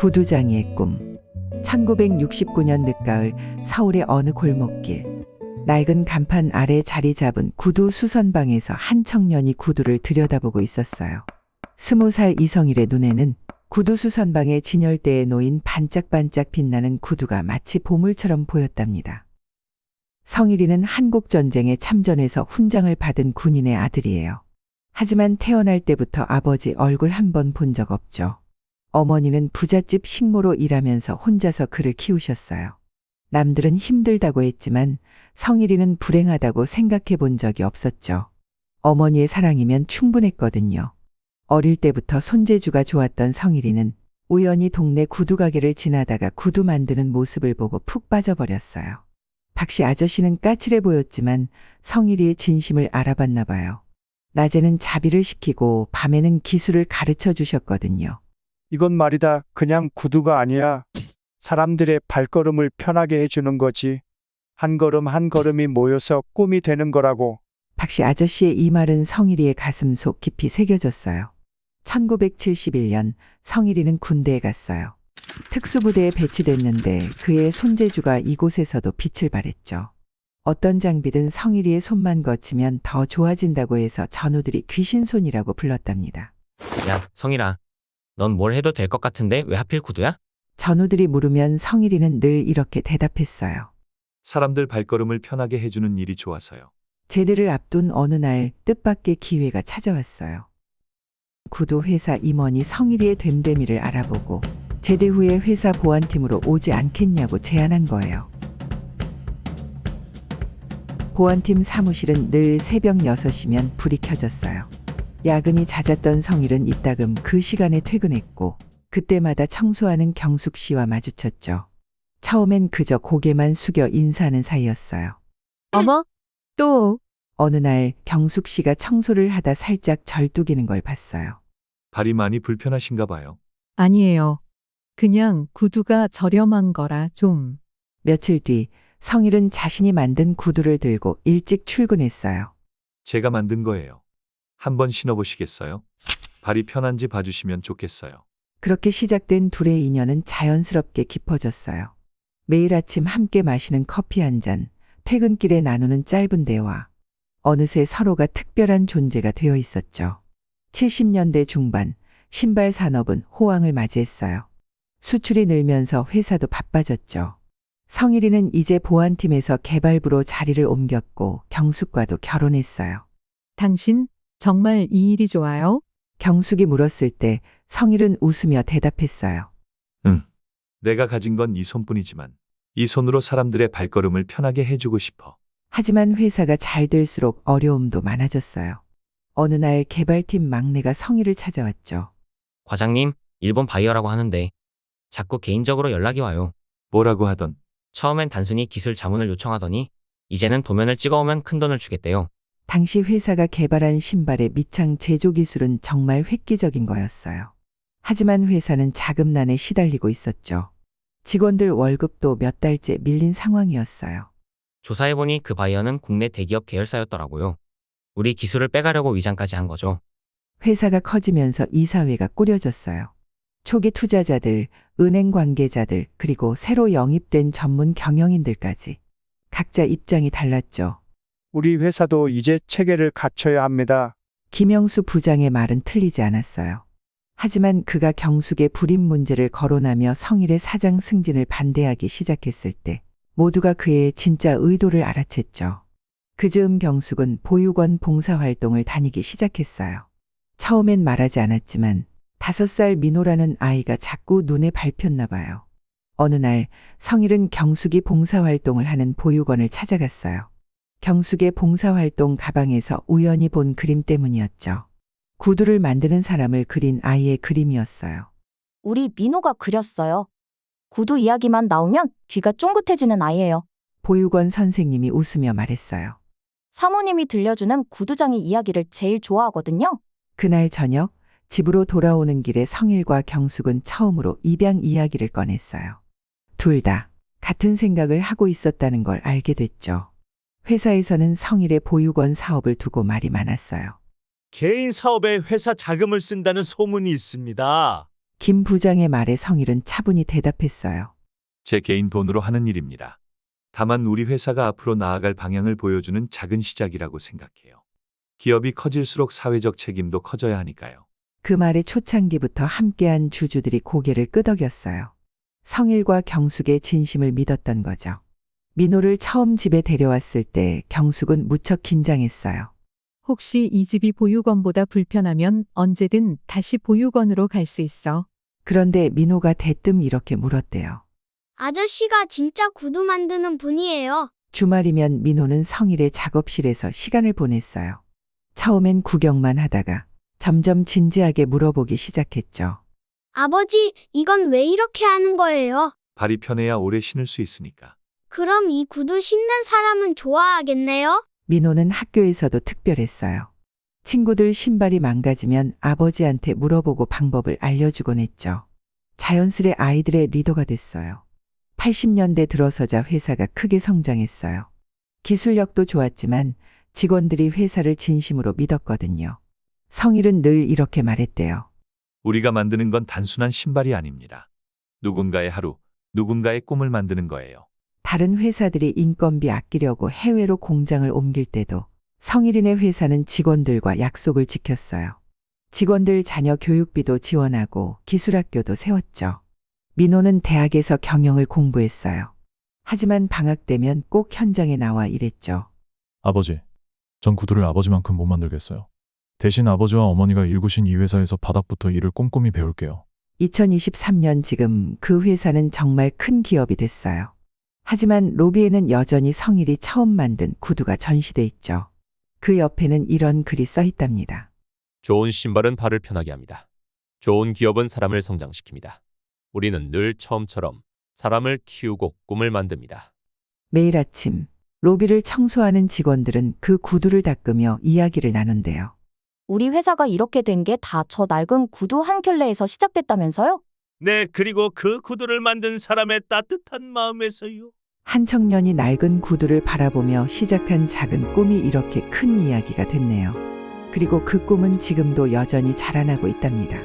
구두장이의 꿈. 1969년 늦가을 서울의 어느 골목길. 낡은 간판 아래 자리 잡은 구두 수선방에서 한 청년이 구두를 들여다보고 있었어요. 20살 이성일의 눈에는 구두 수선방의 진열대에 놓인 반짝반짝 빛나는 구두가 마치 보물처럼 보였답니다. 성일이는 한국전쟁에 참전해서 훈장을 받은 군인의 아들이에요. 하지만 태어날 때부터 아버지 얼굴 한 번 본 적 없죠. 어머니는 부잣집 식모로 일하면서 혼자서 그를 키우셨어요. 남들은 힘들다고 했지만 성일이는 불행하다고 생각해 본 적이 없었죠. 어머니의 사랑이면 충분했거든요. 어릴 때부터 손재주가 좋았던 성일이는 우연히 동네 구두가게를 지나다가 구두 만드는 모습을 보고 푹 빠져버렸어요. 박씨 아저씨는 까칠해 보였지만 성일이의 진심을 알아봤나 봐요. 낮에는 자비를 시키고 밤에는 기술을 가르쳐 주셨거든요. 이건 말이다. 그냥 구두가 아니야. 사람들의 발걸음을 편하게 해주는 거지. 한 걸음 한 걸음이 모여서 꿈이 되는 거라고. 박씨 아저씨의 이 말은 성일이의 가슴 속 깊이 새겨졌어요. 1971년 성일이는 군대에 갔어요. 특수부대에 배치됐는데 그의 손재주가 이곳에서도 빛을 발했죠. 어떤 장비든 성일이의 손만 거치면 더 좋아진다고 해서 전우들이 귀신손이라고 불렀답니다. 야, 성일아. 넌 뭘 해도 될 것 같은데 왜 하필 구두야? 전우들이 물으면 성일이는 늘 이렇게 대답했어요. 사람들 발걸음을 편하게 해주는 일이 좋아서요. 제대를 앞둔 어느 날 뜻밖의 기회가 찾아왔어요. 구두 회사 임원이 성일이의 됨됨이를 알아보고 제대 후에 회사 보안팀으로 오지 않겠냐고 제안한 거예요. 보안팀 사무실은 늘 새벽 6시면 불이 켜졌어요. 야근이 잦았던 성일은 이따금 그 시간에 퇴근했고 그때마다 청소하는 경숙 씨와 마주쳤죠. 처음엔 그저 고개만 숙여 인사하는 사이였어요. 어머, 또 어느 날 경숙 씨가 청소를 하다 살짝 절뚝이는 걸 봤어요. 발이 많이 불편하신가 봐요. 아니에요. 그냥 구두가 저렴한 거라 좀. 며칠 뒤 성일은 자신이 만든 구두를 들고 일찍 출근했어요. 제가 만든 거예요. 한번 신어보시겠어요? 발이 편한지 봐주시면 좋겠어요. 그렇게 시작된 둘의 인연은 자연스럽게 깊어졌어요. 매일 아침 함께 마시는 커피 한 잔, 퇴근길에 나누는 짧은 대화. 어느새 서로가 특별한 존재가 되어 있었죠. 70년대 중반, 신발 산업은 호황을 맞이했어요. 수출이 늘면서 회사도 바빠졌죠. 성일이는 이제 보안팀에서 개발부로 자리를 옮겼고 경숙과도 결혼했어요. 당신 정말 이 일이 좋아요? 경숙이 물었을 때 성일은 웃으며 대답했어요. 응. 내가 가진 건 이 손뿐이지만 이 손으로 사람들의 발걸음을 편하게 해주고 싶어. 하지만 회사가 잘 될수록 어려움도 많아졌어요. 어느 날 개발팀 막내가 성일을 찾아왔죠. 과장님, 일본 바이어라고 하는데 자꾸 개인적으로 연락이 와요. 뭐라고 하던. 처음엔 단순히 기술 자문을 요청하더니 이제는 도면을 찍어오면 큰돈을 주겠대요. 당시 회사가 개발한 신발의 밑창 제조 기술은 정말 획기적인 거였어요. 하지만 회사는 자금난에 시달리고 있었죠. 직원들 월급도 몇 달째 밀린 상황이었어요. 조사해보니 그 바이어는 국내 대기업 계열사였더라고요. 우리 기술을 빼가려고 위장까지 한 거죠. 회사가 커지면서 이사회가 꾸려졌어요. 초기 투자자들, 은행 관계자들, 그리고 새로 영입된 전문 경영인들까지. 각자 입장이 달랐죠. 우리 회사도 이제 체계를 갖춰야 합니다. 김영수 부장의 말은 틀리지 않았어요. 하지만 그가 경숙의 불임 문제를 거론하며 성일의 사장 승진을 반대하기 시작했을 때 모두가 그의 진짜 의도를 알아챘죠. 그 즈음 경숙은 보육원 봉사활동을 다니기 시작했어요. 처음엔 말하지 않았지만 5살 민호라는 아이가 자꾸 눈에 밟혔나 봐요. 어느 날 성일은 경숙이 봉사활동을 하는 보육원을 찾아갔어요. 경숙의 봉사활동 가방에서 우연히 본 그림 때문이었죠. 구두를 만드는 사람을 그린 아이의 그림이었어요. 우리 민호가 그렸어요. 구두 이야기만 나오면 귀가 쫑긋해지는 아이예요. 보육원 선생님이 웃으며 말했어요. 사모님이 들려주는 구두장의 이야기를 제일 좋아하거든요. 그날 저녁 집으로 돌아오는 길에 성일과 경숙은 처음으로 입양 이야기를 꺼냈어요. 둘 다 같은 생각을 하고 있었다는 걸 알게 됐죠. 회사에서는 성일의 보육원 사업을 두고 말이 많았어요. 개인 사업에 회사 자금을 쓴다는 소문이 있습니다. 김 부장의 말에 성일은 차분히 대답했어요. 제 개인 돈으로 하는 일입니다. 다만 우리 회사가 앞으로 나아갈 방향을 보여주는 작은 시작이라고 생각해요. 기업이 커질수록 사회적 책임도 커져야 하니까요. 그 말에 초창기부터 함께한 주주들이 고개를 끄덕였어요. 성일과 경숙의 진심을 믿었던 거죠. 민호를 처음 집에 데려왔을 때 경숙은 무척 긴장했어요. 혹시 이 집이 보육원보다 불편하면 언제든 다시 보육원으로 갈 수 있어. 그런데 민호가 대뜸 이렇게 물었대요. 아저씨가 진짜 구두 만드는 분이에요. 주말이면 민호는 성일의 작업실에서 시간을 보냈어요. 처음엔 구경만 하다가 점점 진지하게 물어보기 시작했죠. 아버지, 이건 왜 이렇게 하는 거예요? 발이 편해야 오래 신을 수 있으니까. 그럼 이 구두 신는 사람은 좋아하겠네요? 민호는 학교에서도 특별했어요. 친구들 신발이 망가지면 아버지한테 물어보고 방법을 알려주곤 했죠. 자연스레 아이들의 리더가 됐어요. 80년대 들어서자 회사가 크게 성장했어요. 기술력도 좋았지만 직원들이 회사를 진심으로 믿었거든요. 성일은 늘 이렇게 말했대요. 우리가 만드는 건 단순한 신발이 아닙니다. 누군가의 하루, 누군가의 꿈을 만드는 거예요. 다른 회사들이 인건비 아끼려고 해외로 공장을 옮길 때도 성일이네 회사는 직원들과 약속을 지켰어요. 직원들 자녀 교육비도 지원하고 기술학교도 세웠죠. 민호는 대학에서 경영을 공부했어요. 하지만 방학 되면 꼭 현장에 나와 일했죠. 아버지, 전 구두를 아버지만큼 못 만들겠어요. 대신 아버지와 어머니가 일구신 이 회사에서 바닥부터 일을 꼼꼼히 배울게요. 2023년 지금 그 회사는 정말 큰 기업이 됐어요. 하지만 로비에는 여전히 성일이 처음 만든 구두가 전시돼 있죠. 그 옆에는 이런 글이 써 있답니다. 좋은 신발은 발을 편하게 합니다. 좋은 기업은 사람을 성장시킵니다. 우리는 늘 처음처럼 사람을 키우고 꿈을 만듭니다. 매일 아침 로비를 청소하는 직원들은 그 구두를 닦으며 이야기를 나눈대요. 우리 회사가 이렇게 된 게 다 저 낡은 구두 한 켤레에서 시작됐다면서요? 네, 그리고 그 구두를 만든 사람의 따뜻한 마음에서요. 한 청년이 낡은 구두를 바라보며 시작한 작은 꿈이 이렇게 큰 이야기가 됐네요. 그리고 그 꿈은 지금도 여전히 자라나고 있답니다.